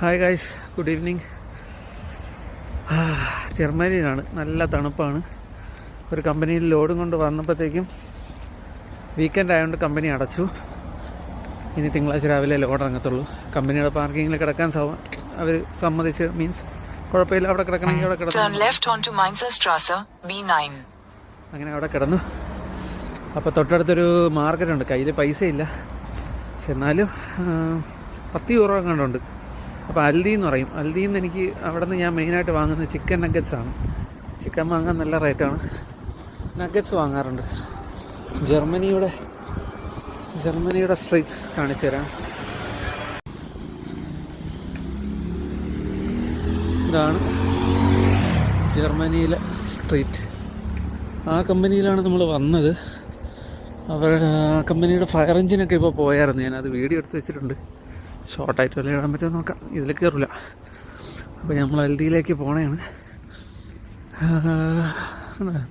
Hi guys, good evening. ജർമ്മനിയിലാണ്, നല്ല തണുപ്പാണ്. ഒരു കമ്പനിയിൽ ലോഡും കൊണ്ട് വന്നപ്പോഴത്തേക്കും വീക്കെൻഡ് ആയതുകൊണ്ട് കമ്പനി അടച്ചു. ഇനി തിങ്കളാഴ്ച രാവിലെ ലോഡ് ഇറങ്ങത്തുള്ളൂ. കമ്പനിയുടെ പാർക്കിങ്ങിൽ കിടക്കാൻ അവർ സമ്മതിച്ച്, മീൻസ് കുഴപ്പമില്ല, അവിടെ കിടക്കണമെങ്കിൽ അവിടെ കിടന്നു. അങ്ങനെ അവിടെ കിടന്നു. അപ്പോൾ തൊട്ടടുത്തൊരു മാർക്കറ്റുണ്ട്. കയ്യിൽ പൈസ ഇല്ല, പക്ഷെ എന്നാലും 10 യൂറോ കണ്ടുണ്ട്. അപ്പോൾ അൽദി എന്ന് പറയും. അൽദിയിൽ നിന്ന് എനിക്ക് അവിടെ നിന്ന് ഞാൻ മെയിനായിട്ട് വാങ്ങുന്നത് ചിക്കൻ നഗറ്റ്സാണ്. ചിക്കൻ വാങ്ങാൻ നല്ല റേറ്റാണ്. നഗറ്റ്സ് വാങ്ങാറുണ്ട്. ജർമ്മനിയുടെ സ്ട്രീറ്റ്സ് കാണിച്ചു തരാം. ഇതാണ് ജർമ്മനിയിലെ സ്ട്രീറ്റ്. ആ കമ്പനിയിലാണ് നമ്മൾ വന്നത്. കമ്പനിയുടെ ഫയർ എഞ്ചിനൊക്കെ ഇപ്പോൾ പോയായിരുന്നു. ഞാനത് വീഡിയോ എടുത്ത് വെച്ചിട്ടുണ്ട്. ഷോർട്ടായിട്ട് വല്ല ഇടാൻ പറ്റുമോ നോക്കാം. ഇതിൽ കയറില്ല. അപ്പോൾ നമ്മൾ അൽദിയിലേക്ക് പോണേണ്.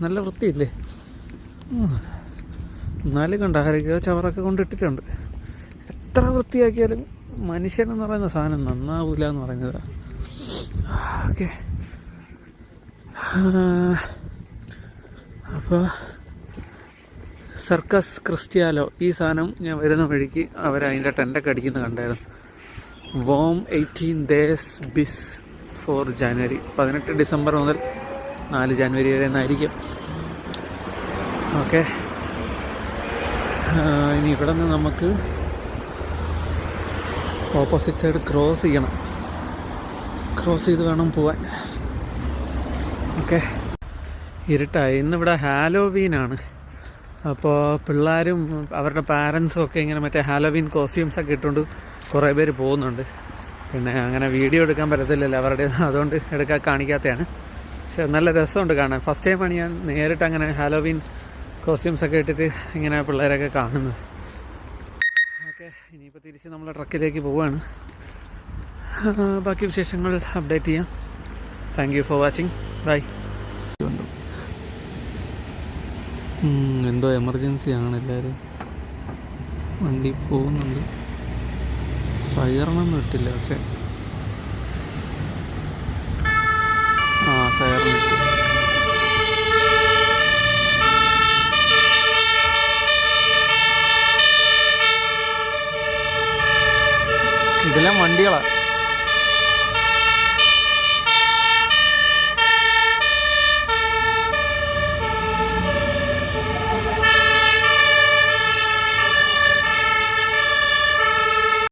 നല്ല വൃത്തിയില്ലേ? എന്നാലും കണ്ട ആരൊക്കെയോ ചവറൊക്കെ കൊണ്ടിട്ടിട്ടുണ്ട്. എത്ര വൃത്തിയാക്കിയാലും മനുഷ്യനെന്ന് പറയുന്ന സാധനം നന്നാവില്ല എന്ന് പറയുന്നത്. ഓക്കെ, അപ്പോൾ സർക്കസ് ക്രിസ്ത്യാലോ, ഈ സാധനം ഞാൻ വരുന്ന വഴിക്ക് അവരതിൻ്റെ ടെൻ്റൊക്കെ അടിക്കുന്നത് കണ്ടായിരുന്നു. വോം 18 days ബിസ് ഫോർ ജാനുവരി, 18 ഡിസംബർ മുതൽ 4 ജാനുവരി വരെ എന്നായിരിക്കും. ഓക്കെ, ഇനി ഇവിടെ നിന്ന് നമുക്ക് ഓപ്പോസിറ്റ് സൈഡ് ക്രോസ് ചെയ്യണം. ക്രോസ് ചെയ്ത് വേണം പോവാൻ. ഓക്കെ, ഇരുട്ടായി. ഇന്നിവിടെ ഹാലോവീനാണ്. അപ്പോൾ പിള്ളേരും അവരുടെ പാരൻസും ഒക്കെ ഇങ്ങനെ മറ്റേ ഹാലോവീൻ കോസ്റ്റ്യൂംസൊക്കെ ഇട്ടുകൊണ്ട് കുറേ പേര് പോകുന്നുണ്ട്. പിന്നെ അങ്ങനെ വീഡിയോ എടുക്കാൻ പറ്റത്തില്ലല്ലോ അവരുടെ, അതുകൊണ്ട് എടുക്കാൻ കാണിക്കാത്തതാണ്. പക്ഷെ നല്ല രസമുണ്ട് കാണാൻ. ഫസ്റ്റ് ടൈമാണ് ഞാൻ നേരിട്ട് അങ്ങനെ ഹാലോവീൻ കോസ്റ്റ്യൂംസൊക്കെ ഇട്ടിട്ട് ഇങ്ങനെ പിള്ളേരൊക്കെ കാണുന്നത്. ഓക്കെ, ഇനിയിപ്പോൾ തിരിച്ച് നമ്മൾ ട്രക്കിലേക്ക് പോവുകയാണ്. ബാക്കി വിശേഷങ്ങൾ അപ്ഡേറ്റ് ചെയ്യാം. Thank you for watching. Bye. എന്തോ എമർജൻസി ആണ്, എല്ലാവരും വണ്ടി പോകുന്നുണ്ട്. സൈറണൊന്നും ഇട്ടില്ല, പക്ഷെ സൈറൺ ഇട്ടു. ഇതിലെ വണ്ടികളാണ്.